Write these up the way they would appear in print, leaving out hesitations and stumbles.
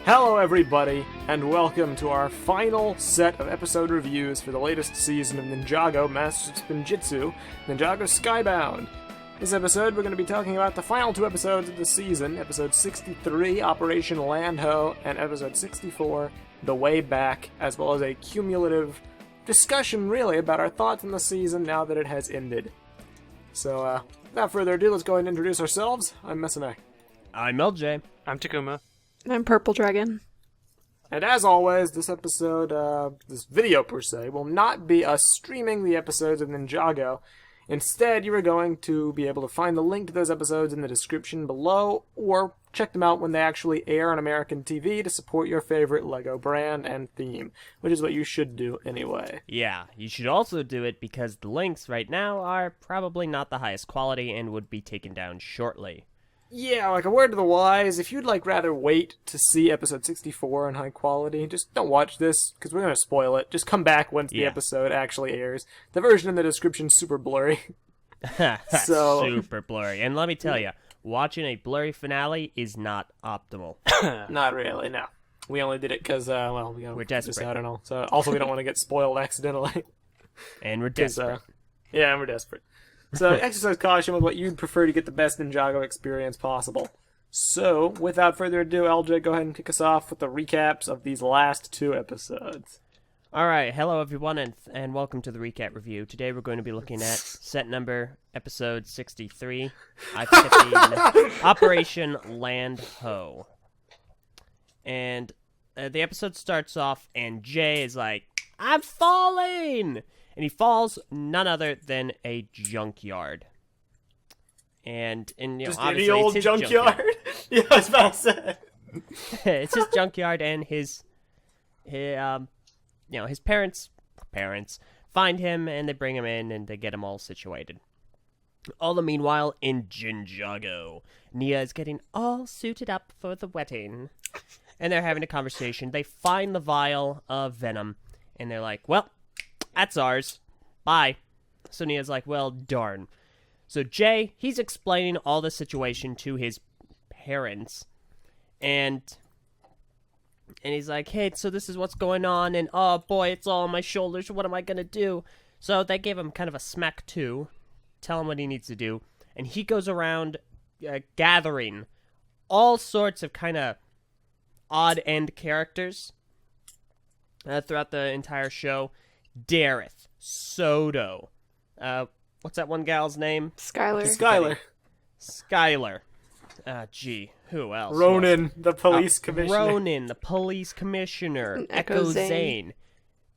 Hello everybody, and welcome to our final set of episode reviews for the latest season of Ninjago Masters of Spinjitzu, Ninjago Skybound. This episode, we're going to be talking about the final two episodes of the season, episode 63, Operation Landho, and episode 64, The Way Back, as well as a cumulative discussion, really, about our thoughts on the season now that it has ended. So, without further ado, let's go ahead and introduce ourselves. I'm Mesame. I'm LJ. I'm Takuma. I'm Purple Dragon. And as always, this episode, this video per se, will not be us streaming the episodes of Ninjago. Instead, you are going to be able to find the link to those episodes in the description below, or check them out when they actually air on American TV to support your favorite LEGO brand and theme, which is what you should do anyway. Yeah, you should also do it because the links right now are probably not the highest quality and would be taken down shortly. Yeah, like a word to the wise, if you'd rather wait to see episode 64 in high quality, just don't watch this, because we're going to spoil it. Just come back once the episode actually airs. The version in the description's super blurry. Super blurry. And let me tell you, watching a blurry finale is not optimal. Not really, no. We only did it because, we're desperate. I don't know. So, also, we don't want to get spoiled accidentally. And we're desperate. Yeah, we're desperate. So, exercise caution with what you'd prefer to get the best Ninjago experience possible. So, without further ado, LJ, go ahead and kick us off with the recaps of these last two episodes. Alright, hello everyone, and welcome to the recap review. Today we're going to be looking at set number, episode 63. I've tipped Operation Landho. And the episode starts off, and Jay is like, I'm falling! And he falls none other than a junkyard. And just obviously any old it's his junkyard? Yeah, I was about to say. It's his junkyard, and his parents find him, and they bring him in, and they get him all situated. All the meanwhile, in Ninjago, Nia is getting all suited up for the wedding. And they're having a conversation. They find the vial of venom, and they're like, well, that's ours. Bye. So Nia's like, well, darn. So Jay, he's explaining all the situation to his parents. And he's like, hey, so this is what's going on. And, oh, boy, it's all on my shoulders. What am I going to do? So they gave him kind of a smack too. Tell him what he needs to do. And he goes around gathering all sorts of kind of odd-end characters throughout the entire show. Dareth, Soto, what's that one gal's name? Skylar. Skylar. Who else? Ronan, the police commissioner. Ronan, the police commissioner. Echo Zane.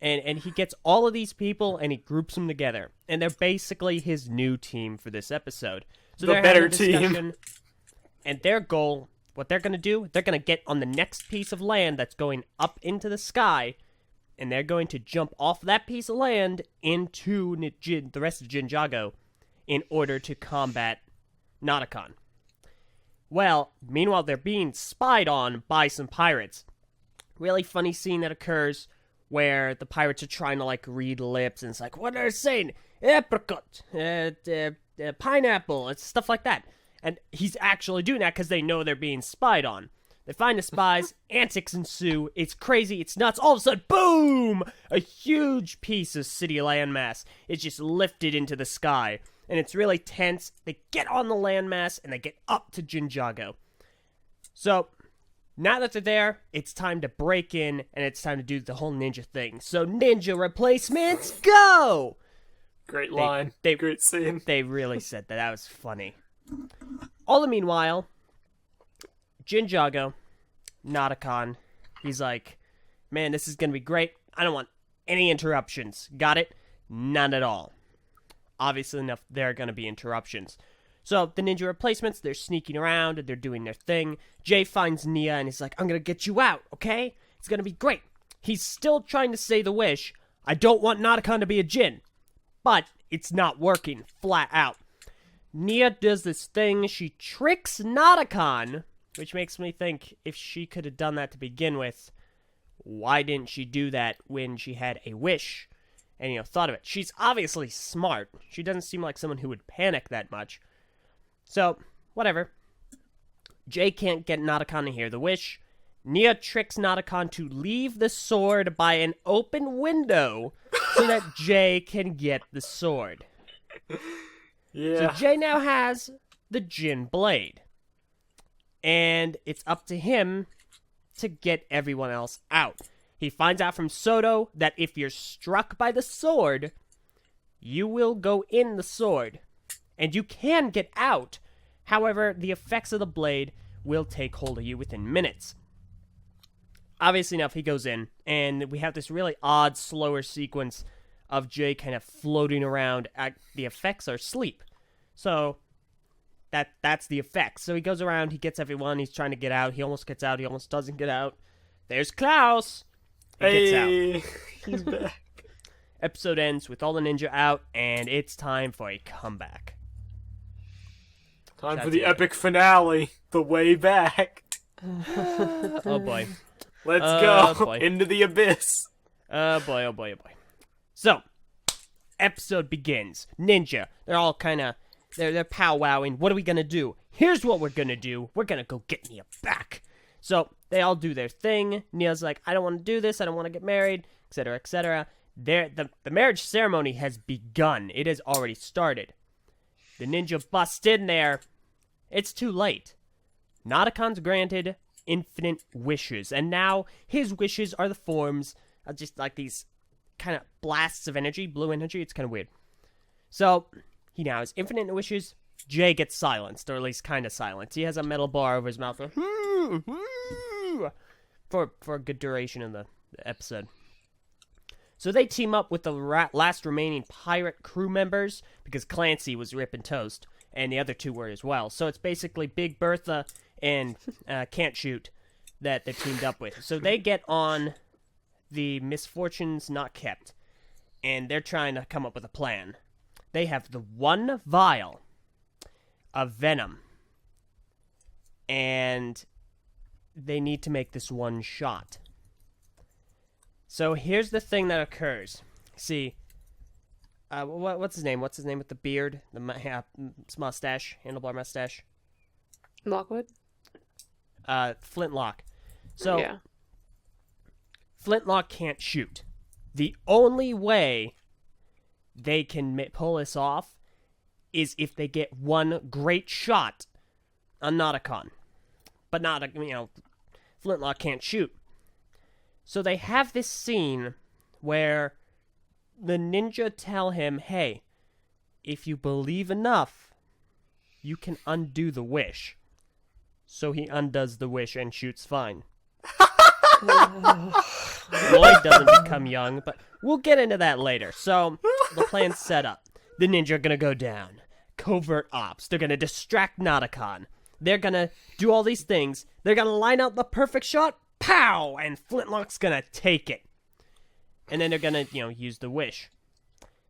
And he gets all of these people and he groups them together. And they're basically his new team for this episode. So the better team. And their goal, what they're going to do, they're going to get on the next piece of land that's going up into the sky. And they're going to jump off that piece of land into the rest of Ninjago in order to combat Notakon. Well, meanwhile, they're being spied on by some pirates. Really funny scene that occurs where the pirates are trying to, read lips, and it's like, what are they saying? Apricot, pineapple, it's stuff like that. And he's actually doing that because they know they're being spied on. They find the spies, antics ensue, it's crazy, it's nuts, all of a sudden, boom! A huge piece of city landmass is just lifted into the sky, and it's really tense. They get on the landmass, and they get up to Ninjago. So, now that they're there, it's time to break in, and it's time to do the whole ninja thing. So, ninja replacements, go! Great line, great scene. They really said that, that was funny. All the meanwhile, Ninjago, Notakon, he's like, man, this is going to be great. I don't want any interruptions. Got it? None at all. Obviously enough, there are going to be interruptions. So, the ninja replacements, they're sneaking around, and they're doing their thing. Jay finds Nia, and he's like, I'm going to get you out, okay? It's going to be great. He's still trying to say the wish. I don't want Notakon to be a djinn. But, it's not working, flat out. Nia does this thing, she tricks Notakon, which makes me think, if she could have done that to begin with, why didn't she do that when she had a wish and, thought of it? She's obviously smart. She doesn't seem like someone who would panic that much. So, whatever. Jay can't get Notakon to hear the wish. Nia tricks Nadakon to leave the sword by an open window so that Jay can get the sword. Yeah. So Jay now has the Jin Blade. And it's up to him to get everyone else out. He finds out from Soto that if you're struck by the sword, you will go in the sword. And you can get out. However, the effects of the blade will take hold of you within minutes. Obviously enough, he goes in, and we have this really odd, slower sequence of Jay kind of floating around. The effects are sleep. So that's the effects. So he goes around, he gets everyone, he's trying to get out. He almost gets out, he almost doesn't get out. There's Klaus! He gets out. He's back. Episode ends with all the ninja out, and it's time for a comeback. Time for the epic finale. The way back. Oh boy. Let's go boy. into the abyss. Oh boy, oh boy, oh boy. So, episode begins. Ninja, they're all kind of, they're powwowing. What are we going to do? Here's what we're going to do. We're going to go get Nia back. So, they all do their thing. Nia's like, I don't want to do this. I don't want to get married, etc., etc. The marriage ceremony has begun. It has already started. The ninja busts in there. It's too late. Nadakon's granted infinite wishes, and now his wishes are the forms of just like these kind of blasts of energy, blue energy. It's kind of weird. So he now has infinite wishes. Jay gets silenced, or at least kind of silenced. He has a metal bar over his mouth for a good duration in the episode. So they team up with the last remaining pirate crew members, because Clancy was ripping toast, and the other two were as well. So it's basically Big Bertha and Can't Shoot that they're teamed up with. So they get on the Misfortunes Not Kept, and they're trying to come up with a plan. They have the one vial of venom, and they need to make this one shot. So here's the thing that occurs. See, what's his name? What's his name with the beard, the mustache, handlebar mustache? Lockwood? Flintlock. So, yeah. Flintlock can't shoot. The only way they can pull this off is if they get one great shot on Nadakon. But Flintlock can't shoot. So they have this scene where the ninja tell him, hey, if you believe enough, you can undo the wish. So he undoes the wish and shoots fine. Lloyd doesn't become young, but we'll get into that later. So the plan's set up. The ninja are going to go down. Covert ops. They're going to distract Nadakon. They're going to do all these things. They're going to line out the perfect shot. Pow! And Flintlock's going to take it. And then they're going to, use the wish.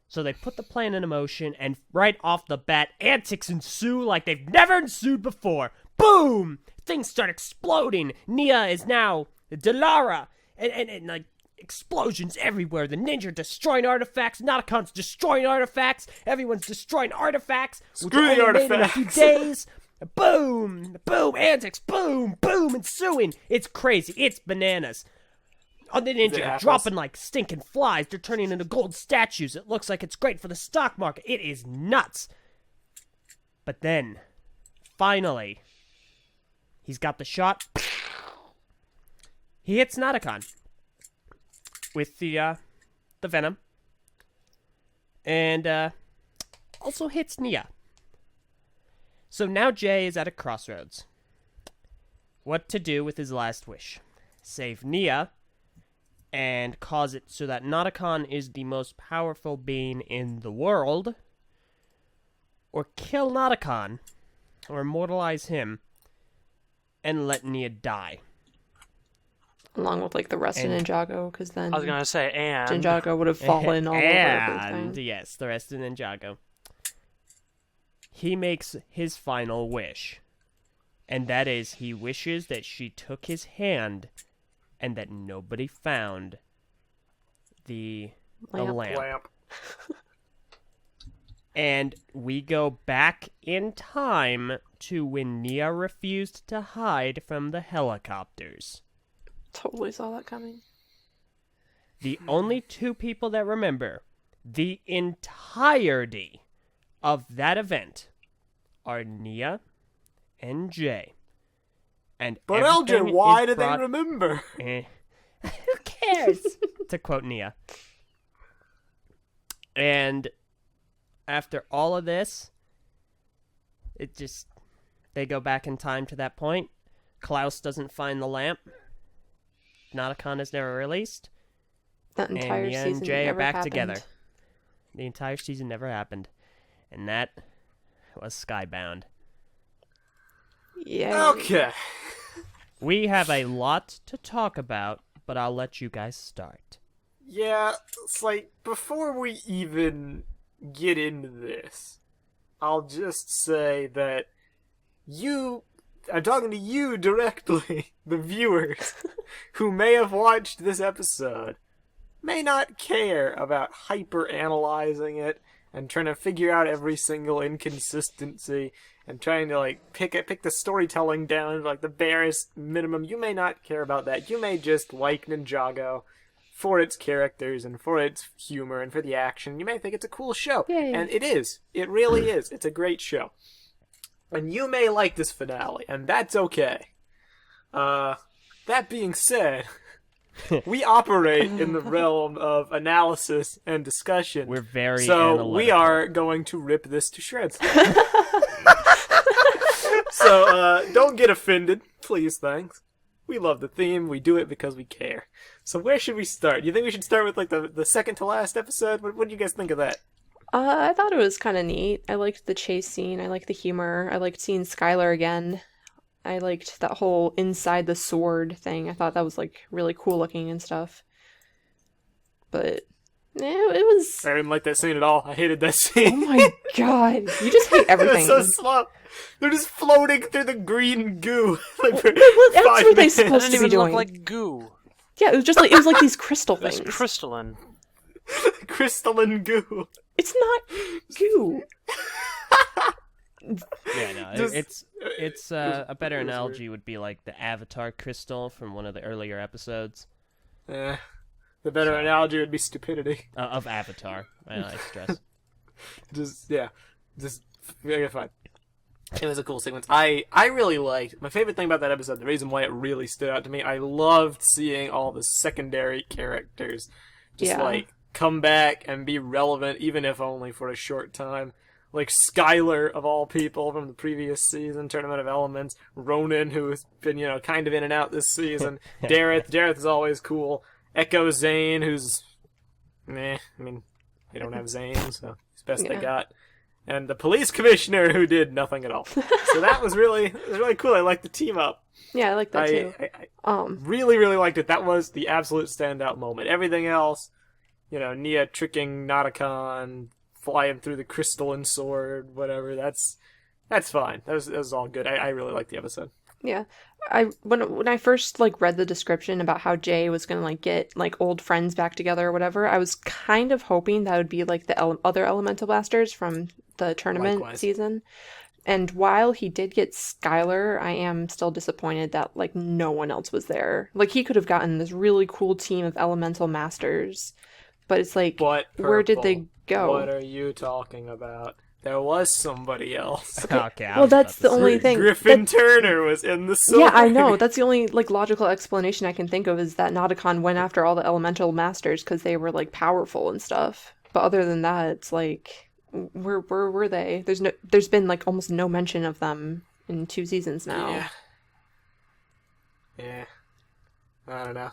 So they put the plan into motion, and right off the bat, antics ensue like they've never ensued before. Boom! Things start exploding. Nia is now Delara. And like, explosions everywhere. The ninja destroying artifacts. Nadakon's destroying artifacts. Everyone's destroying artifacts. Screw the artifacts. In a few days. Boom! Boom! Antics! Boom! Boom! Ensuing. It's crazy. It's bananas. On the ninja, dropping like stinking flies. They're turning into gold statues. It looks like it's great for the stock market. It is nuts. But then, finally, he's got the shot. He hits Nadakon with the venom. And also hits Nia. So now Jay is at a crossroads. What to do with his last wish? Save Nia and cause it so that Nadakon is the most powerful being in the world, or kill Nadakon, or immortalize him, and let Nia die. Along with, like, the rest of Ninjago, because then I was going to say, and Ninjago would have fallen all over everything. And, yes, the rest of Ninjago. He makes his final wish, and that is he wishes that she took his hand and that nobody found the lamp. And we go back in time to when Nia refused to hide from the helicopters. Totally saw that coming. The only two people that remember the entirety of that event are Nia and Jay. And But LJ, everything why is do brought- they remember? Who cares? To quote Nia. And after all of this, they go back in time to that point. Klaus doesn't find the lamp. Nauticon is never released. That entire And Nia season and Jay never are back happened. together. The entire season never happened. And that was Skybound. Yeah. Okay. We have a lot to talk about, but I'll let you guys start. Yeah, it's like, before we even get into this, I'll just say that I'm talking to you directly, the viewers, who may have watched this episode, may not care about hyper-analyzing it and trying to figure out every single inconsistency and trying to, like, pick the storytelling down to, like, the barest minimum. You may not care about that. You may just like Ninjago for its characters and for its humor and for the action. You may think it's a cool show. Yay. And it is. It really is. It's a great show. And you may like this finale, and that's okay. That being said, we operate in the realm of analysis and discussion. We're very So analytical. we are going to rip this to shreds. So don't get offended, please, thanks. We love the theme. We do it because we care. So where should we start? You think we should start with like the second to last episode? What do you guys think of that? I thought it was kind of neat. I liked the chase scene. I liked the humor. I liked seeing Skylar again. I liked that whole inside the sword thing. I thought that was like really cool looking and stuff. But it was. I didn't like that scene at all. I hated that Oh scene. my god! You just hate everything. It's so slow. They're just floating through the green goo. Like for What else 5 were they minutes. It supposed doesn't to be even look doing? like goo. Yeah, it was like these crystal It's things. crystalline. Crystalline goo. It's not goo. Yeah, no, Just- it's a better it was analogy would be like the Avatar crystal from one of the earlier episodes The better analogy would be stupidity. of Avatar. I stress. Just fine. It was a cool sequence. I really liked. My favorite thing about that episode, the reason why it really stood out to me, I loved seeing all the secondary characters just Yeah. like come back and be relevant, even if only for a short time. Like Skylar, of all people, from the previous season, Tournament of Elements. Ronan, who's been, kind of in and out this season. Dareth is always cool. Echo Zane, who's meh. I mean, they don't have Zane, so it's best they Yeah. got. And the police commissioner, who did nothing at all. So that was really cool. I liked the team up. Yeah, I like that too. I really, really liked it. That was the absolute standout moment. Everything else, Nia tricking Nauticon, flying through the crystalline sword, whatever. That's fine. That was all good. I really liked the episode. Yeah. When I first read the description about how Jay was gonna get old friends back together or whatever, I was kind of hoping that would be the other elemental blasters from the tournament Likewise. season. And while he did get Skylar, I am still disappointed that no one else was there. He could have gotten this really cool team of elemental masters, but it's But where did they Purple, go? What are you talking about? There was somebody else. Okay, I Well, was about that's to the say- only thing. Griffin Turner was in the sword. Yeah, I know. That's the only logical explanation I can think of is that Nauticon went after all the elemental masters because they were powerful and stuff. But other than that, it's where were they? There's been almost no mention of them in 2 seasons now. Yeah. I don't know.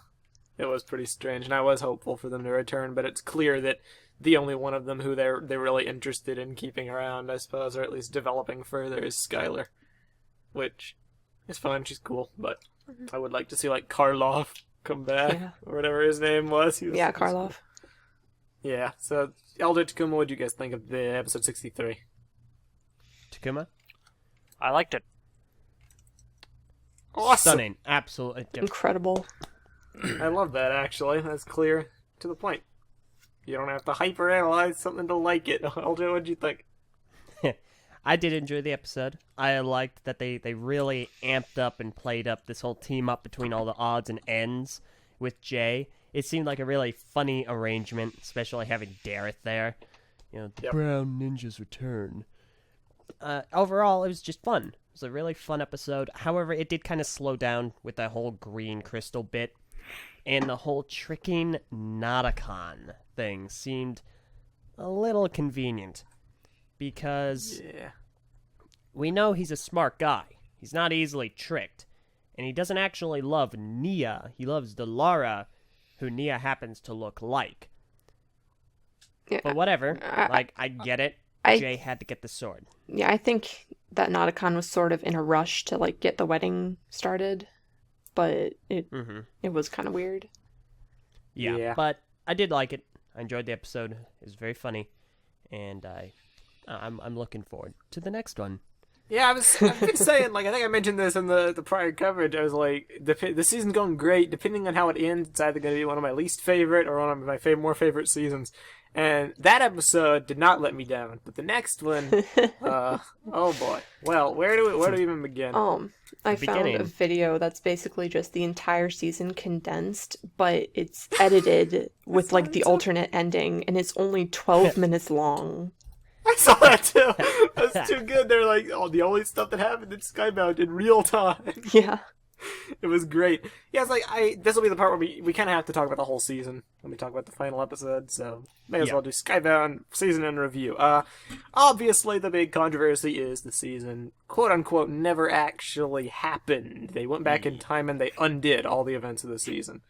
It was pretty strange, and I was hopeful for them to return, but it's clear that the only one of them who they're really interested in keeping around, I suppose, or at least developing further, is Skylar. Which is fine, she's cool, but I would like to see Karloff come back, Yeah. or whatever his name was. He was Yeah, he was cool. Karloff. Yeah, so Elder Takuma, what did you guys think of the episode 63? Takuma? I liked it. Awesome! Stunning. Absolutely. Incredible. I love that, actually. That's clear to the point. You don't have to hyper-analyze something to like it. Elder, what'd you think? I did enjoy the episode. I liked that they really amped up and played up this whole team up between all the odds and ends with Jay. It seemed like a really funny arrangement, especially having Dareth there. You know, the Brown Ninjas return. Overall, it was just fun. It was a really fun episode. However, it did kind of slow down with that whole green crystal bit. And the whole tricking Nauticon thing seemed a little convenient. Because we know he's a smart guy. He's not easily tricked. And he doesn't actually love Nia. He loves Delara, who Nia happens to look like. Yeah, but whatever. I get it. Jay had to get the sword. Yeah, I think that Nauticon was sort of in a rush to, like, get the wedding started. But it was kind of weird. Yeah, but I did like it. I enjoyed the episode. It was very funny. And I'm looking forward to the next one. Yeah, I've been saying, like, I think I mentioned this in the prior coverage. I was like, the season's going great. Depending on how it ends, it's either going to be one of my least favorite or one of my more favorite seasons. And that episode did not let me down. But the next one, oh boy. Well, where do we even begin? I found a video that's basically just the entire season condensed, but it's edited with, like, the alternate ending, and it's only 12 minutes long. I saw that too. That's too good. They're like, the only stuff that happened in Skybound in real time. Yeah. It was great. Yeah, it's like, this will be the part where we kind of have to talk about the whole season when we talk about the final episode, so may as well do Skybound season in review. Obviously the big controversy is the season, quote-unquote, never actually happened. They went back in time and they undid all the events of the season,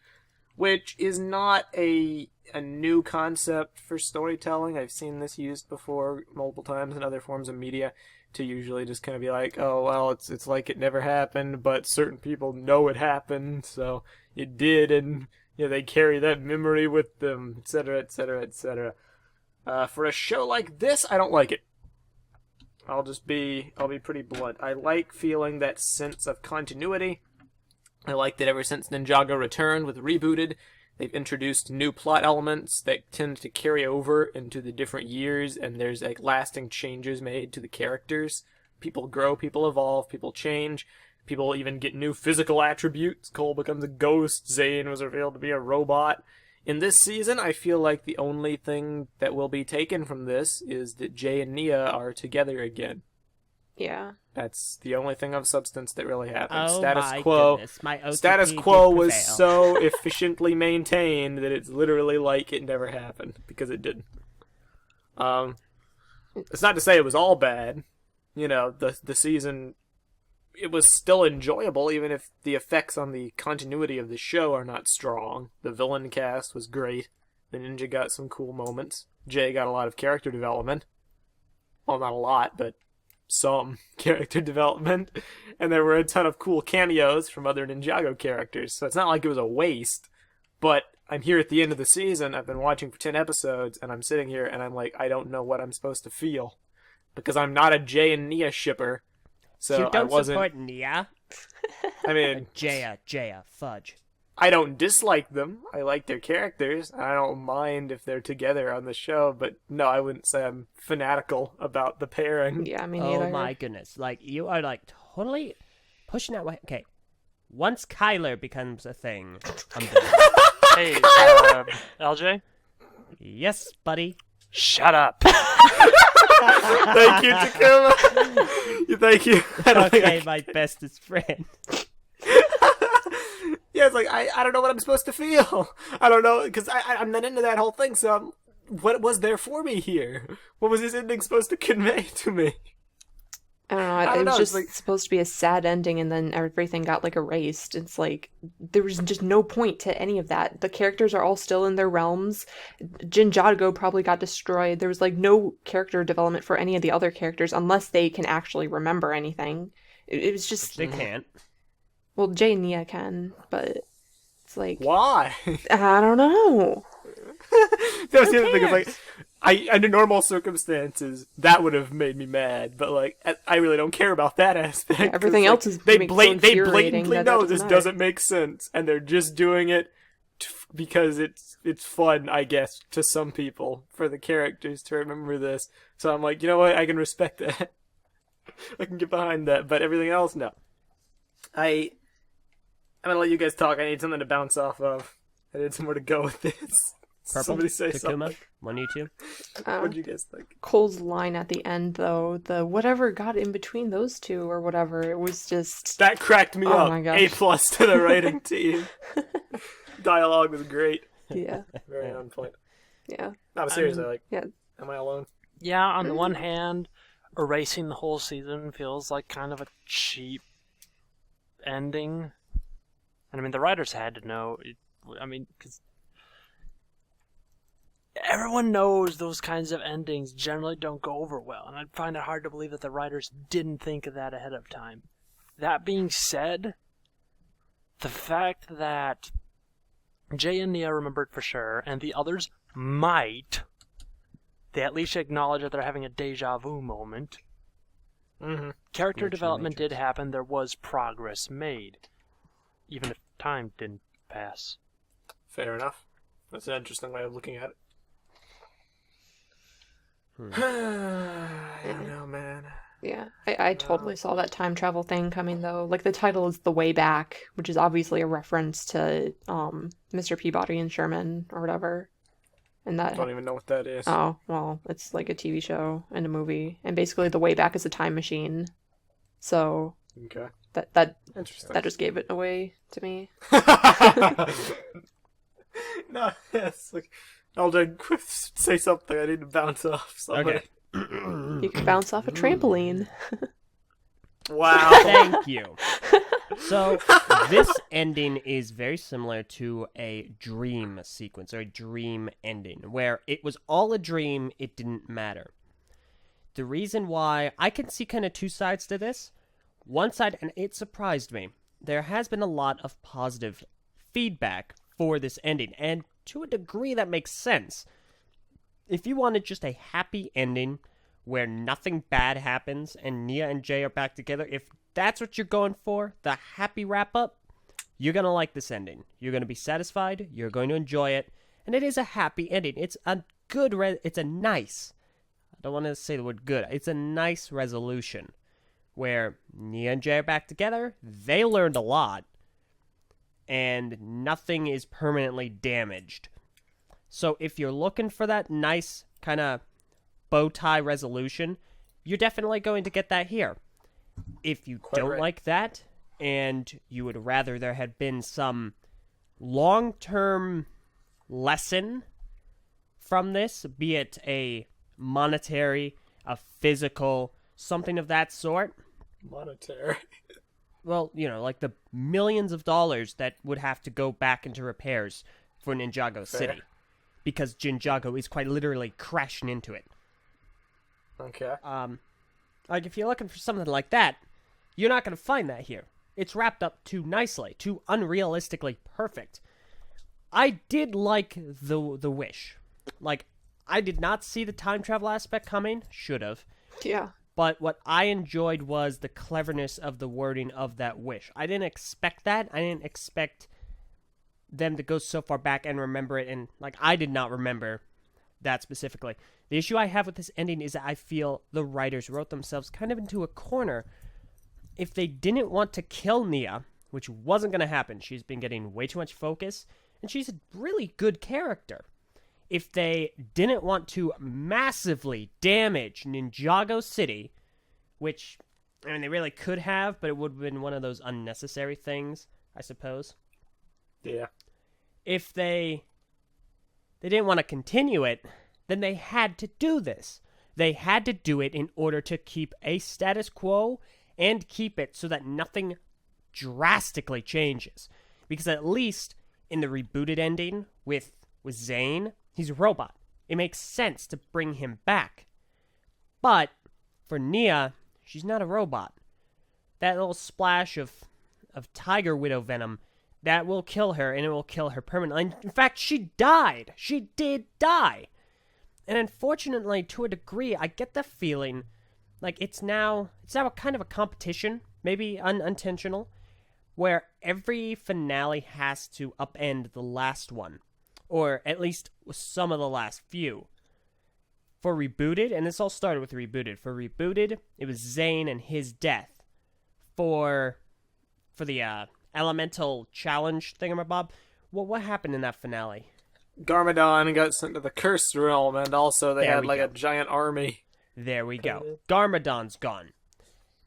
which is not a new concept for storytelling. I've seen this used before multiple times in other forms of media, to usually just kind of be like, oh, well, it's like it never happened, but certain people know it happened, so it did, and they carry that memory with them, etc., etc., etc. For a show like this, I don't like it. I'll be pretty blunt. I like feeling that sense of continuity. I like that ever since Ninjago returned with Rebooted, they've introduced new plot elements that tend to carry over into the different years, and there's like lasting changes made to the characters. People grow, people evolve, people change, people even get new physical attributes. Cole becomes a ghost, Zane was revealed to be a robot. In this season, I feel like the only thing that will be taken from this is that Jay and Nia are together again. Yeah. That's the only thing of substance that really happened. Oh Status my quo. goodness, my OTP Status quo did was prevail. so efficiently maintained that it's literally like it never happened, because it didn't. It's not to say it was all bad. The season, it was still enjoyable, even if the effects on the continuity of the show are not strong. The villain cast was great. The ninja got some cool moments. Jay got a lot of character development. Well, not a lot, but some character development, and there were a ton of cool cameos from other Ninjago characters, so it's not like it was a waste. But I'm here at the end of the season, I've been watching for 10 episodes, and I'm sitting here and I'm like, I don't know what I'm supposed to feel, because I'm not a Jay and Nia shipper, so you don't I wasn't support Nia? I mean, Jaya, fudge. I don't dislike them. I like their characters. I don't mind if they're together on the show, but no, I wouldn't say I'm fanatical about the pairing. Yeah, I mean, neither. Oh my goodness. Like, you are, like, totally pushing that way. Okay, once Kyler becomes a thing, I'm done. Hey, LJ? Yes, buddy. Shut up. Thank you, Takuma. Thank you. Okay, my bestest friend. Yeah, it's like, I don't know what I'm supposed to feel. I don't know, because I'm not into that whole thing, so what was there for me here? What was this ending supposed to convey to me? I don't know, it was just supposed to be a sad ending, and then everything got, like, erased. It's like, there was just no point to any of that. The characters are all still in their realms. Ninjago probably got destroyed. There was, like, no character development for any of the other characters, unless they can actually remember anything. It was just... They can't. Well, Jay and Nia can, but it's like... Why? I don't know. That was the other thing. Is like, under normal circumstances, that would have made me mad, but like, I really don't care about that aspect. Yeah, everything else is they infuriating blatantly that know doesn't this matter. doesn't make sense, and they're just doing it because it's fun, I guess, to some people, for the characters to remember this. So I'm like, you know what? I can respect that. I can get behind that, but everything else, no. I'm gonna let you guys talk. I need something to bounce off of. I need somewhere to go with this. Purple? Somebody say Takuma? something. One of you two? What do you guys think? Cole's line at the end, though, the whatever got in between those two or whatever, it was just... That cracked me up. my gosh. A+ to the writing team. Dialogue was great. Yeah. Very on point. Yeah. No, but seriously, Yeah. am I alone? Yeah, on the one hand, erasing the whole season feels like kind of a cheap ending. And I mean, the writers had to know. Because everyone knows those kinds of endings generally don't go over well. And I'd find it hard to believe that the writers didn't think of that ahead of time. That being said, the fact that Jay and Nia remembered for sure, and the others might, they at least acknowledge that they're having a deja vu moment. Mm-hmm. Character development did happen. There was progress made, even if time didn't pass. Fair enough. That's an interesting way of looking at it. I don't know, man. Yeah. I totally saw that time travel thing coming, though. Like, the title is The Way Back, which is obviously a reference to Mr. Peabody and Sherman or whatever. And I that... don't even know what that is. Oh, well, it's like a TV show and a movie. And basically The Way Back is a time machine. So Okay. that Interesting. just gave it away to me. No, yes. Like, Alden, say something. I need to bounce off something. Okay. You can bounce off a trampoline. Wow. Thank you. So, this ending is very similar to a dream sequence, or a dream ending, where it was all a dream, it didn't matter. The reason why, I can see kind of two sides to this. One side, and it surprised me, there has been a lot of positive feedback for this ending, and to a degree that makes sense. If you wanted just a happy ending where nothing bad happens and Nia and Jay are back together, if that's what you're going for, the happy wrap-up, you're going to like this ending. You're going to be satisfied, you're going to enjoy it, and it is a happy ending. It's a good, it's a nice, I don't want to say the word good, it's a nice resolution where Nia and Jay are back together, they learned a lot, and nothing is permanently damaged. So if you're looking for that nice kind of bow tie resolution, you're definitely going to get that here. If you Quite don't right. like that, and you would rather there had been some long-term lesson from this, be it a monetary, a physical, something of that sort, Monetary. well, you know, like the millions of dollars that would have to go back into repairs for Ninjago City. Because Ninjago is quite literally crashing into it. Okay. Like, if you're looking for something like that, you're not going to find that here. It's wrapped up too nicely, too unrealistically perfect. I did like the wish. Like, I did not see the time travel aspect coming. Should have. Yeah. But what I enjoyed was the cleverness of the wording of that wish. I didn't expect that. I didn't expect them to go so far back and remember it. And, like, I did not remember that specifically. The issue I have with this ending is that I feel the writers wrote themselves kind of into a corner. If they didn't want to kill Nia, which wasn't going to happen, she's been getting way too much focus, and she's a really good character. If they didn't want to massively damage Ninjago City, which, I mean, they really could have, but it would have been one of those unnecessary things, I suppose. Yeah. If they didn't want to continue it, then they had to do this. They had to do it in order to keep a status quo and keep it so that nothing drastically changes. Because at least in the rebooted ending with Zane, he's a robot. It makes sense to bring him back. But for Nia, she's not a robot. That little splash of Tiger Widow venom, that will kill her, and it will kill her permanently. In fact, she died. She did die. And unfortunately, to a degree, I get the feeling like it's now a kind of a competition, maybe unintentional, where every finale has to upend the last one, or at least some of the last few. For Rebooted, and this all started with Rebooted. For Rebooted, it was Zane and his death. For the elemental challenge thingamabob, what happened in that finale? Garmadon got sent to the Cursed Realm, and also they There had we like go. a giant army. There we go. Garmadon's gone.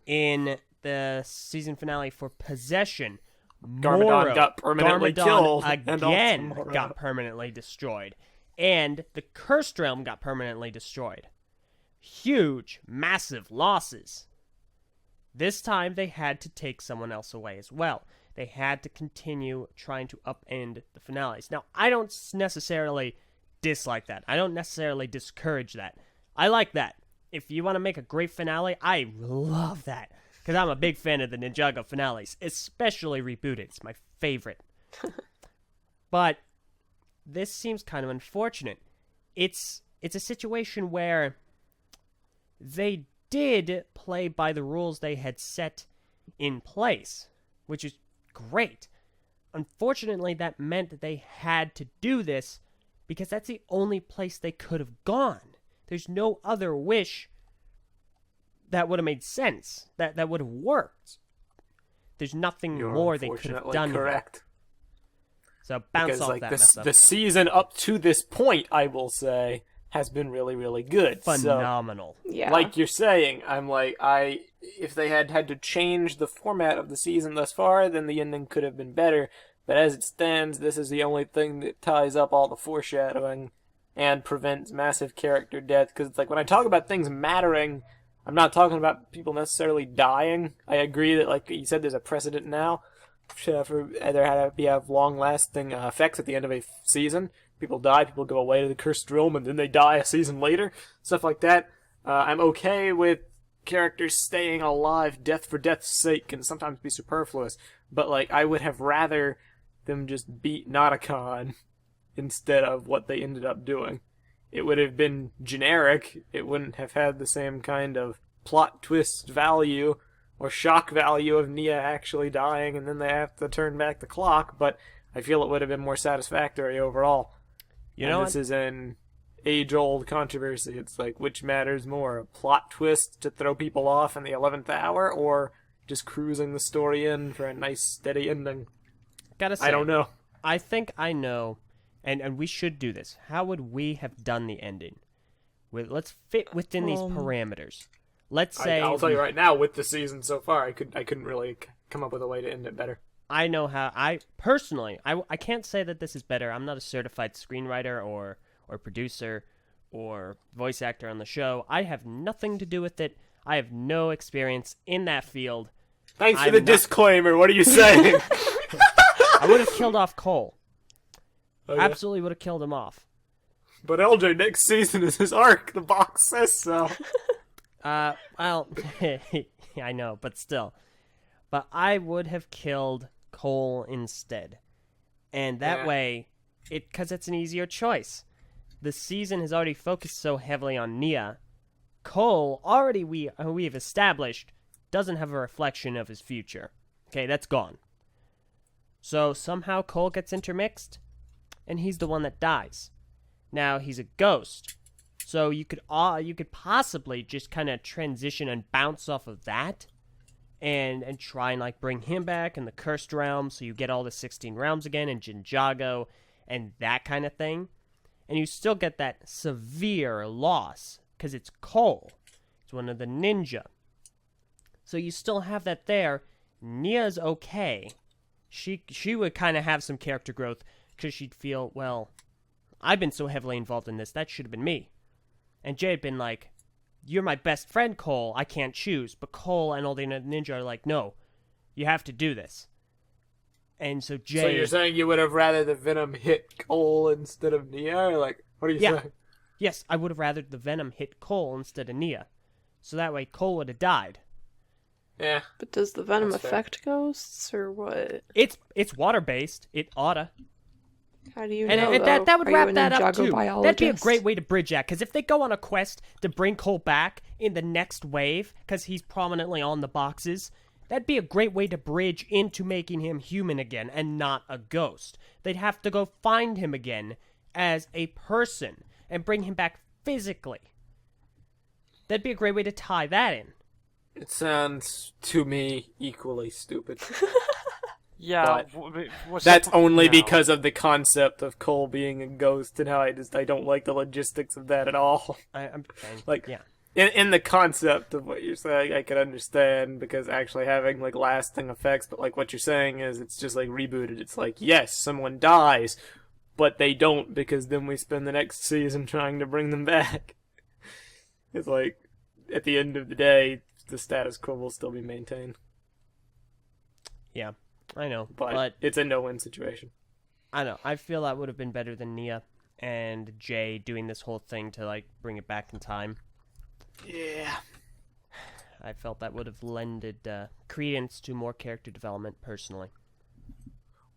In the season finale for Possession, Garmadon got permanently killed, and also again Moro. got permanently destroyed. And the Cursed Realm got permanently destroyed. Huge, massive losses. This time they had to take someone else away as well. They had to continue trying to upend the finales. Now, I don't necessarily dislike that. I don't necessarily discourage that. I like that. If you want to make a great finale, I love that. Because I'm a big fan of the Ninjago finales, especially Rebooted. It's my favorite. But this seems kind of unfortunate. It's a situation where they did play by the rules they had set in place, which is great. Unfortunately, that meant that they had to do this because that's the only place they could have gone. There's no other wish that would have made sense, that would have worked. There's nothing You're more they could have done. Correct. So bounce Because off like that the mess up. the season up to this point, I will say, has been really, really good. Phenomenal. Yeah. Like you're saying, if they had had to change the format of the season thus far, then the ending could have been better. But as it stands, this is the only thing that ties up all the foreshadowing and prevents massive character death. Because it's like, when I talk about things mattering, I'm not talking about people necessarily dying. I agree that, like you said, there's a precedent now for either have long-lasting effects at the end of a season. People die, people go away to the Cursed Realm, and then they die a season later. Stuff like that. I'm okay with characters staying alive. Death for death's sake can sometimes be superfluous. But, like, I would have rather them just beat Nauticon instead of what they ended up doing. It would have been generic. It wouldn't have had the same kind of plot twist value or shock value of Nia actually dying and then they have to turn back the clock, but I feel it would have been more satisfactory overall. You know, this is an age-old controversy. It's like, which matters more, a plot twist to throw people off in the 11th hour, or just cruising the story in for a nice, steady ending? gotta say, I don't know. I think I know, and we should do this. How would we have done the ending? Let's fit within these parameters. Let's say I'll tell you right now, with the season so far, I couldn't really come up with a way to end it better. I know how. I personally, I can't say that this is better. I'm not a certified screenwriter or producer or voice actor on the show. I have nothing to do with it. I have no experience in that field. Thanks for the disclaimer. What are you saying? I would have killed off Cole. Oh, yeah. Absolutely would have killed him off. But LJ, next season is his arc. The box says so. Well, I know, but still. But I would have killed Cole instead. And that way, because it's an easier choice. The season has already focused so heavily on Nia. Cole, already we have established, doesn't have a reflection of his future. Okay, that's gone. So somehow Cole gets intermixed, and he's the one that dies. Now, he's a ghost. So you could possibly just kind of transition and bounce off of that and try and like bring him back in the Cursed Realm so you get all the 16 realms again and Ninjago and that kind of thing. And you still get that severe loss because it's Cole. It's one of the ninja. So you still have that there. Nia's okay. She would kind of have some character growth because she'd feel, well, I've been so heavily involved in this, that should have been me. And Jay had been like, you're my best friend, Cole. I can't choose. But Cole and all the ninja are like, no, you have to do this. And so Jay... So you're saying you would have rather the Venom hit Cole instead of Nia? Or like, what are you saying? Yes, I would have rather the Venom hit Cole instead of Nia. So that way Cole would have died. Yeah. But does the venom That's fair. affect ghosts, or what? It's water-based. It oughta. How do you And, know, and though? that would Are wrap you a that up, Ninjago too. biologist? That'd be a great way to bridge that, because if they go on a quest to bring Cole back in the next wave, because he's prominently on the boxes, that'd be a great way to bridge into making him human again and not a ghost. They'd have to go find him again as a person and bring him back physically. That'd be a great way to tie that in. It sounds, to me, equally stupid. Yeah, That's only because of the concept of Cole being a ghost and how I don't like the logistics of that at all. I'm fine. Like, yeah. In the concept of what you're saying, I can understand, because actually having, like, lasting effects, but, like, what you're saying is it's just, like, rebooted. It's like, yes, someone dies, but they don't, because then we spend the next season trying to bring them back. It's like, at the end of the day, the status quo will still be maintained. Yeah, I know. But it's a no-win situation. I know. I feel that would have been better than Nia and Jay doing this whole thing to, like, bring it back in time. Yeah. I felt that would have lended credence to more character development, personally.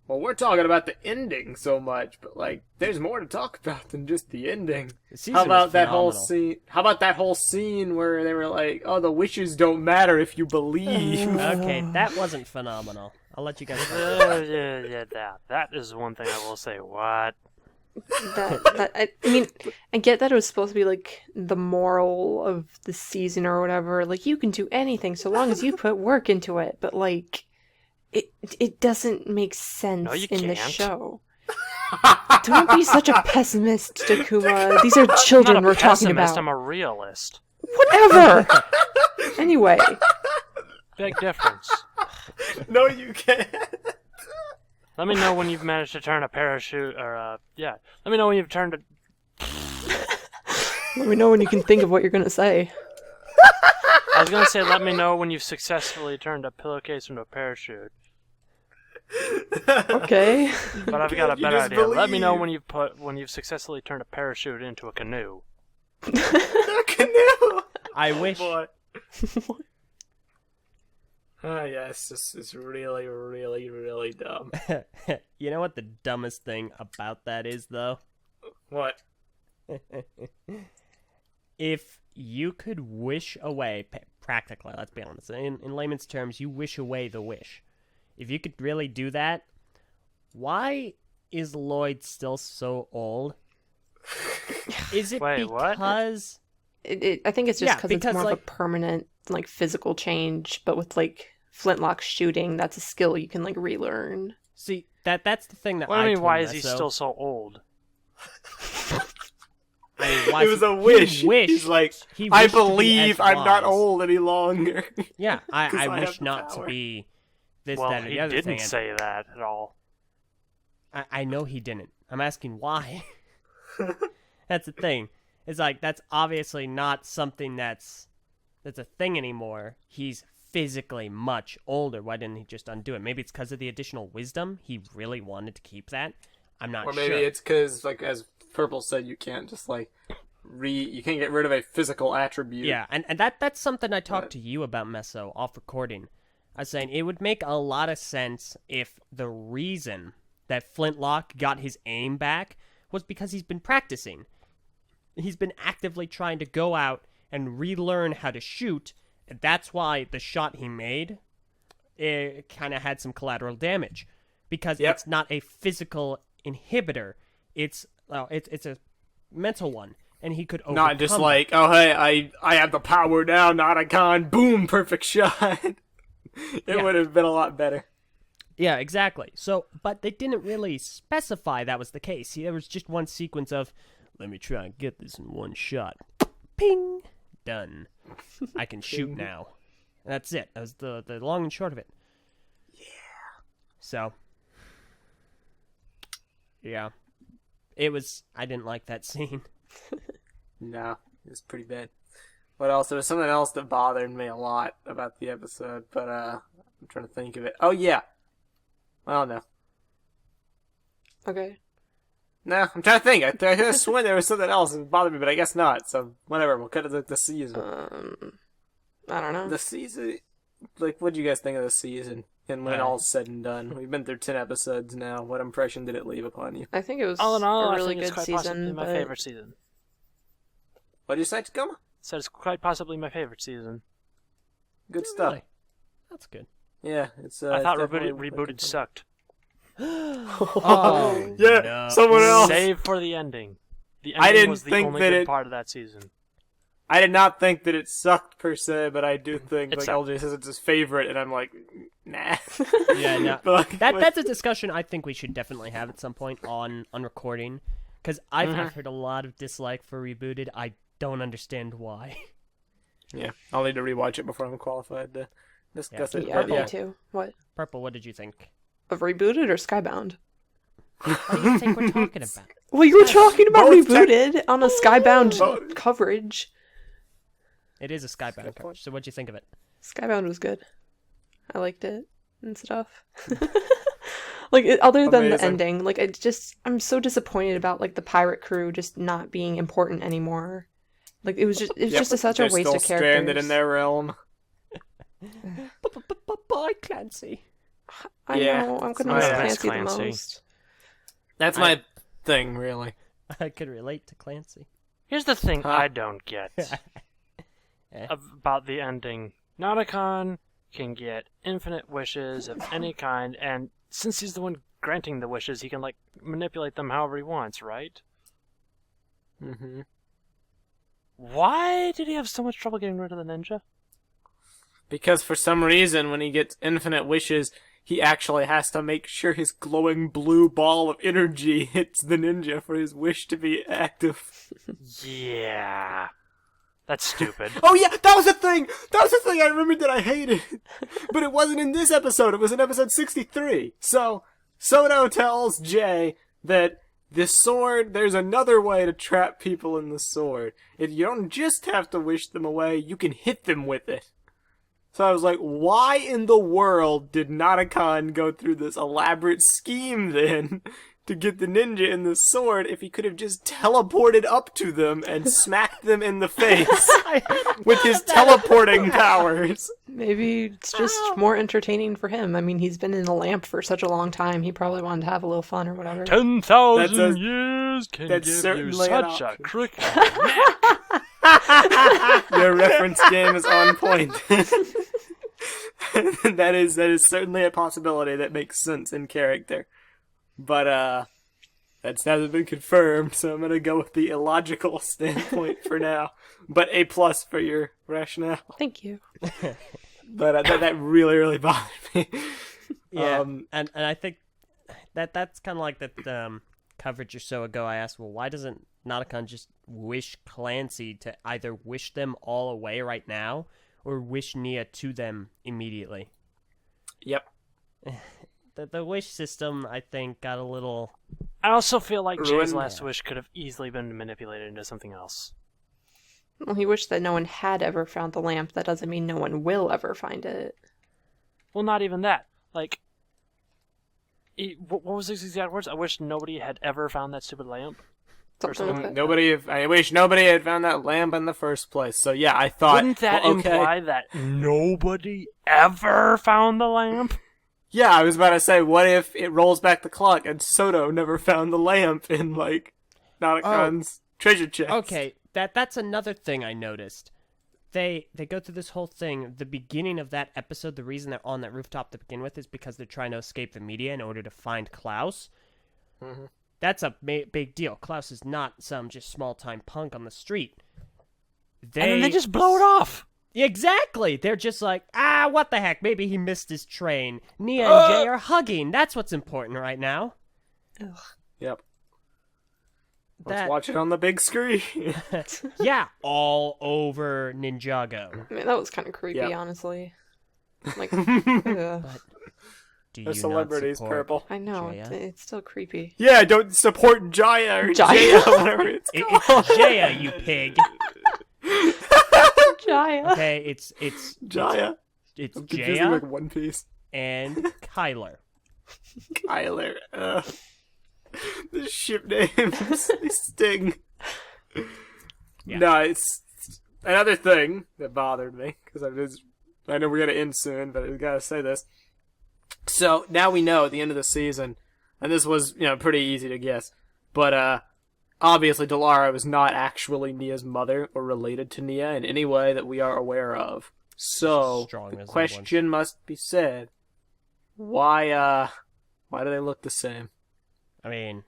Well, we're talking about the ending so much, but, like, there's more to talk about than just the ending. How about that whole scene? How about that whole scene where they were like, "Oh, the wishes don't matter if you believe." Okay, that wasn't phenomenal. I'll let you guys that is one thing I will say. What? I mean, I get that it was supposed to be like the moral of the season or whatever. Like, you can do anything so long as you put work into it, but like, it doesn't make sense in the show. Don't be such a pessimist, Takuma. These are children we're talking about. I'm a realist. Whatever. Anyway, big difference. No, you can't. Let me know when you've managed to turn a parachute, or Let me know when you've turned a. Let me know when you can think of what you're gonna say. I was gonna say, let me know when you've successfully turned a pillowcase into a parachute. Okay. But I've got a better idea. Let me know when you've successfully turned a parachute into a canoe. A canoe. I wish. Boy. Oh, yes, this is really, really, really dumb. You know what the dumbest thing about that is, though? What? If you could wish away, practically, let's be honest, in layman's terms, you wish away the wish. If you could really do that, why is Lloyd still so old? Is it Wait, because... I think it's just because it's more like, of a permanent, like, physical change, but with, like, Flintlock shooting, that's a skill you can, like, relearn. See, that's the thing that I mean, why is he still so old? It was a wish. He's like, I believe I'm not old any longer. Yeah, I wish not to be this, that, or the other thing. He didn't say that at all. I know he didn't. I'm asking why. That's the thing. It's like, that's obviously not something that's a thing anymore. He's physically much older. Why didn't he just undo it? Maybe it's because of the additional wisdom. He really wanted to keep that. I'm not sure. Or maybe it's because, like, as Purple said, you can't just, like, you can't get rid of a physical attribute. Yeah, and that's something I talked to you about, Meso, off recording. I was saying it would make a lot of sense if the reason that Flintlock got his aim back was because he's been practicing. He's been actively trying to go out and relearn how to shoot, and that's why the shot he made kind of had some collateral damage, because it's not a physical inhibitor. It's a mental one, and he could overcome not just like, oh hey, I have the power now, not a con, boom, perfect shot. It would have been a lot better. Yeah, exactly. So, but they didn't really specify that was the case. There was just one sequence of, let me try and get this in one shot. Ping! Done. I can shoot now. And that's it. That was the long and short of it. Yeah. So, yeah. I didn't like that scene. No, it was pretty bad. What else? There was something else that bothered me a lot about the episode, but I'm trying to think of it. Oh, yeah. Well, no. Okay. No, I'm trying to think. I could have sworn there was something else that bothered me, but I guess not. So, whatever. We'll cut to the season. I don't know. The season... Like, what do you guys think of the season? And when all's said and done. We've been through 10 episodes now. What impression did it leave upon you? I think it was all in all, a really I think good it's quite season. Possibly my favorite season. What did you say, Tacoma? Said it's quite possibly my favorite season. Good stuff. Really? That's good. Yeah, it's. I thought rebooted sucked. Oh, yeah, no. someone else. Save for the ending. The I ending didn't was the think only that good part of that season. I did not think that it sucked per se, but I do think It's like LJ says it's his favorite, and I'm like, nah. Yeah, no. But, like, That's a discussion I think we should definitely have at some point on recording, because I've heard a lot of dislike for Rebooted. I don't understand why. Yeah, I'll need to rewatch it before I'm qualified to discuss it. Yeah, But, me too. What? Purple, what did you think? Of Rebooted or Skybound? What do you think we're talking about? Well, you were talking about Both Rebooted on a Skybound Both. coverage. It is a Skybound coverage, so what'd you think of it? Skybound was good. I liked it and stuff. Like, other than the Amazing. ending, like, I'm so disappointed about, like, the pirate crew just not being important anymore. Like, it was just such a They're waste still of characters. stranded in their realm. Bye, Clancy. I Yeah. know, I'm gonna I miss miss Clancy the Clancy. most. That's my thing, really. I could relate to Clancy. Here's the thing Huh? I don't get Eh. about the ending. Nauticon can get infinite wishes of any kind, and since he's the one granting the wishes, he can, like, manipulate them however he wants, right? Mm-hmm. Why did he have so much trouble getting rid of the ninja? Because for some reason, when he gets infinite wishes, he actually has to make sure his glowing blue ball of energy hits the ninja for his wish to be active. Yeah. That's stupid. Oh yeah, that was the thing! That was the thing I remembered that I hated! But it wasn't in this episode, it was in episode 63. So, Soto tells Jay that the sword, there's another way to trap people in the sword. You don't just have to wish them away, you can hit them with it. So I was like, why in the world did Nauticon go through this elaborate scheme then to get the ninja in the sword if he could have just teleported up to them and smacked them in the face with his teleporting powers? Maybe it's just more entertaining for him. I mean, he's been in a lamp for such a long time. He probably wanted to have a little fun or whatever. 10,000 years can that's give you certainly an such a option. crick. Your reference game is on point. that is certainly a possibility that makes sense in character. But that hasn't been confirmed, so I'm gonna go with the illogical standpoint for now. But A+ for your rationale. Thank you. But that really, really bothered me. Yeah, and I think that's kind of like that coverage or so ago. I asked, well, why doesn't Nauticon just wish Clancy to either wish them all away right now or wish Nia to them immediately? Yep. The wish system, I think, got a little... I also feel like Jay's Ruined. last wish could have easily been manipulated into something else. Well, he wished that no one had ever found the lamp. That doesn't mean no one will ever find it. Well, not even that. Like, what was his exact words? I wish nobody had ever found that stupid lamp. Something like that. I wish nobody had found that lamp in the first place. So yeah, I thought... Wouldn't that well, okay. imply that nobody ever found the lamp? Yeah, I was about to say, what if it rolls back the clock and Soto never found the lamp in, like, Nauticon's treasure chest? Okay, that's another thing I noticed. They go through this whole thing. The beginning of that episode, the reason they're on that rooftop to begin with is because they're trying to escape the media in order to find Klaus. Mm-hmm. That's a big deal. Klaus is not some just small-time punk on the street. And then they just blow it off. Exactly! They're just like, what the heck? Maybe he missed his train. Nia and Jay are hugging. That's what's important right now. Yep. Let's watch it on the big screen. Yeah, all over Ninjago. I mean, that was kind of creepy, Yep. honestly. Like, But do The you celebrity's not support purple. I know, Jaya? it's still creepy. Yeah, don't support Jaya or Jaya. Jaya, whatever it's called. It's Jaya, you pig. Jaya. Okay, it's Jaya. it's I'm confusing Jaya like One Piece. and Kyler. Kyler. The ship names they sting. Yeah. No, it's another thing that bothered me because I know we're gonna end soon, but I gotta say this. So now we know at the end of the season, and this was pretty easy to guess, but obviously Delara was not actually Nia's mother or related to Nia in any way that we are aware of. So Strong the as question must be said: why do they look the same? I mean,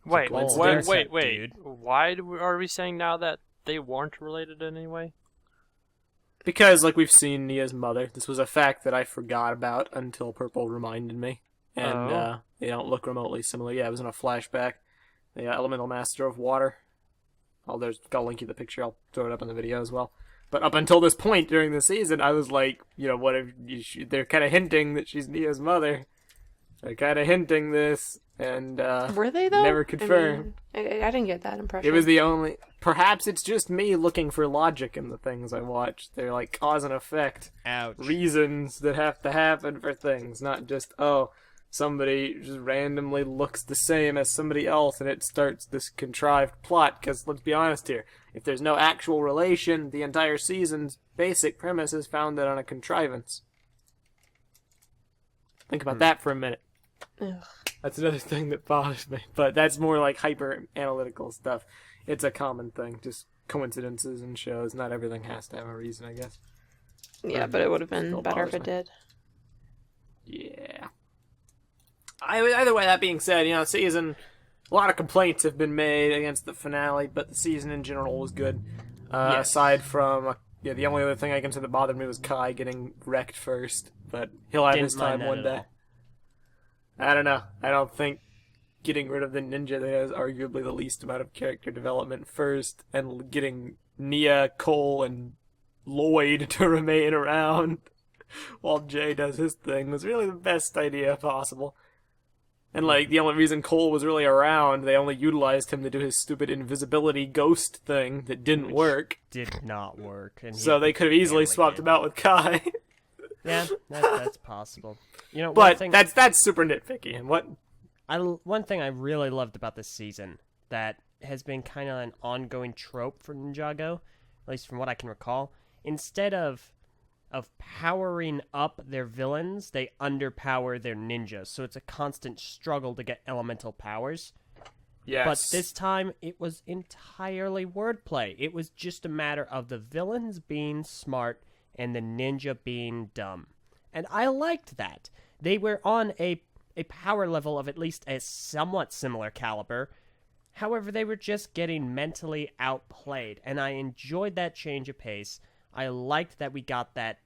Wait, coincidence, wait. dude. Why are we saying now that they weren't related in any way? Because, like, we've seen Nia's mother. This was a fact that I forgot about until Purple reminded me. And they don't look remotely similar. Yeah, it was in a flashback. The elemental master of water. I'll link you the picture. I'll throw it up in the video as well. But up until this point during the season, I was like, what if they're kind of hinting that she's Nia's mother. They're kind of hinting this, and were they though? Never confirmed. I didn't get that impression. It was the only. Perhaps it's just me looking for logic in the things I watch. They're like cause and effect. Ouch. Reasons that have to happen for things, not just somebody just randomly looks the same as somebody else and it starts this contrived plot. Because let's be honest here, if there's no actual relation, the entire season's basic premise is founded on a contrivance. Think about that for a minute. Ugh. That's another thing that bothers me, but that's more like hyper-analytical stuff. It's a common thing, just coincidences in shows. Not everything has to have a reason, I guess. Yeah, but it would have been better if it did. Yeah. Either way, that being said, season, a lot of complaints have been made against the finale, but the season in general was good. Yes. Aside from, the only other thing I can say that bothered me was Kai getting wrecked first, but he'll have his time one day. I don't know. I don't think getting rid of the ninja that has arguably the least amount of character development first, and getting Nia, Cole, and Lloyd to remain around while Jay does his thing was really the best idea possible. And, the only reason Cole was really around, they only utilized him to do his stupid invisibility ghost thing that didn't work. Did not work. And So they could have easily swapped him out with Kai. Yeah, that's possible. But that's super nitpicky. And one thing I really loved about this season that has been kind of an ongoing trope for Ninjago, at least from what I can recall, instead of powering up their villains, they underpower their ninjas. So it's a constant struggle to get elemental powers. Yes. But this time, it was entirely wordplay. It was just a matter of the villains being smart and the ninja being dumb. And I liked that. They were on a power level of at least a somewhat similar caliber. However, they were just getting mentally outplayed. And I enjoyed that change of pace. I liked that we got that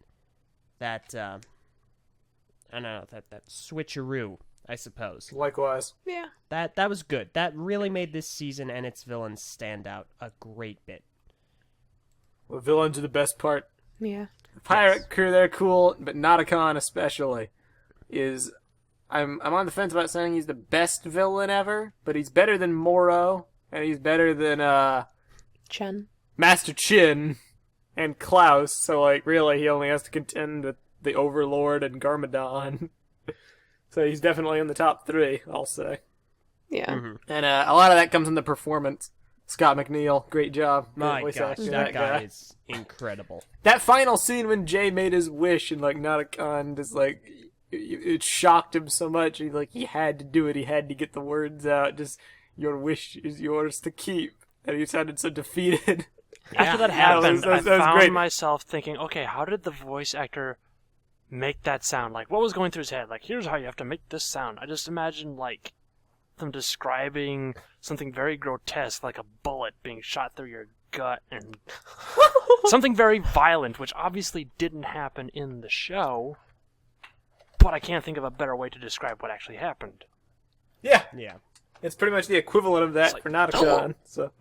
switcheroo, I suppose. Likewise. Yeah. That was good. That really made this season and its villains stand out a great bit. Well, villains are the best part. Yeah. The pirate crew, they're cool, but Natakan especially I'm on the fence about saying he's the best villain ever, but he's better than Moro, and he's better than Chen. Master Chin and Klaus, so really he only has to contend with the Overlord and Garmadon. So he's definitely in the top 3, I'll say. Yeah. Mm-hmm. And a lot of that comes in the performance. Scott McNeil, great job. My voice gosh, acting, that guy is incredible. That final scene when Jay made his wish and Natakan just it shocked him so much. He had to do it. He had to get the words out. Just, your wish is yours to keep. And he sounded so defeated. After that happened, that was I found great. myself thinking, okay, how did the voice actor make that sound? What was going through his head? Here's how you have to make this sound. I just imagine, them describing something very grotesque, like a bullet being shot through your gut, and something very violent, which obviously didn't happen in the show, but I can't think of a better way to describe what actually happened. Yeah. Yeah. It's pretty much the equivalent of that for Natakan. So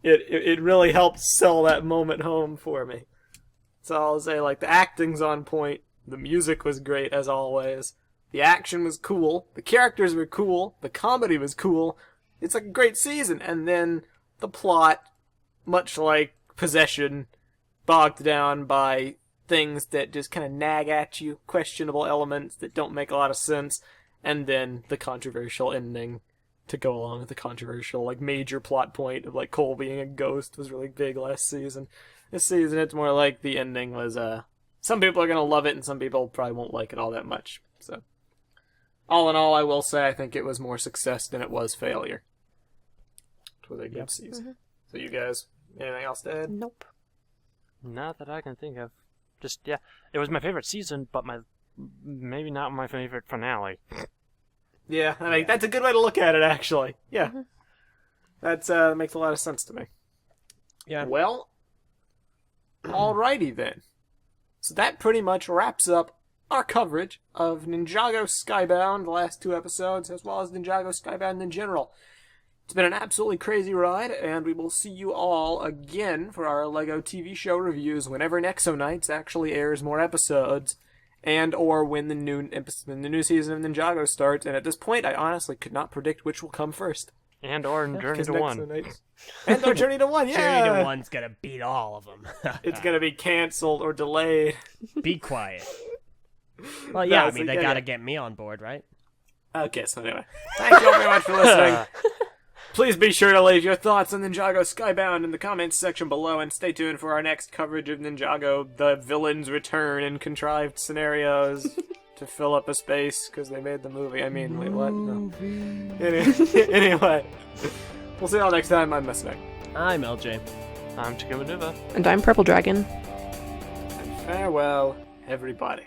it really helped sell that moment home for me. So I'll say, the acting's on point. The music was great, as always. The action was cool. The characters were cool. The comedy was cool. It's a great season. And then the plot, much like Possession, bogged down by things that just kind of nag at you, questionable elements that don't make a lot of sense, and then the controversial ending to go along with the controversial, major plot point of, Cole being a ghost was really big last season. This season, it's more like the ending was, some people are going to love it, and some people probably won't like it all that much, so. All in all, I will say I think it was more success than it was failure. It was a good season. Mm-hmm. So you guys, anything else to add? Nope. Not that I can think of. Just, yeah, it was my favorite season, but maybe not my favorite finale. Yeah, I think that's a good way to look at it, actually. Yeah. Mm-hmm. That makes a lot of sense to me. Yeah. Well, alrighty then. So that pretty much wraps up our coverage of Ninjago Skybound, the last 2 episodes, as well as Ninjago Skybound in general. It's been an absolutely crazy ride, and we will see you all again for our LEGO TV show reviews whenever Nexonites actually airs more episodes, and or when the new season of Ninjago starts. And at this point, I honestly could not predict which will come first. And or Journey to One. And or Journey to One, yeah! Journey to One's gonna beat all of them. It's gonna be cancelled or delayed. Be quiet. Well, yeah, No, I mean, they gotta get me on board, right? Okay, so anyway. Thank you all very much for listening. Please be sure to leave your thoughts on Ninjago Skybound in the comments section below, and stay tuned for our next coverage of Ninjago, the villains return in contrived scenarios to fill up a space, because they made the movie. I mean, wait, what? No. Anyway, we'll see you all next time. I'm Messnick. I'm LJ. I'm Takuma Nuva. And I'm Purple Dragon. And farewell, everybody.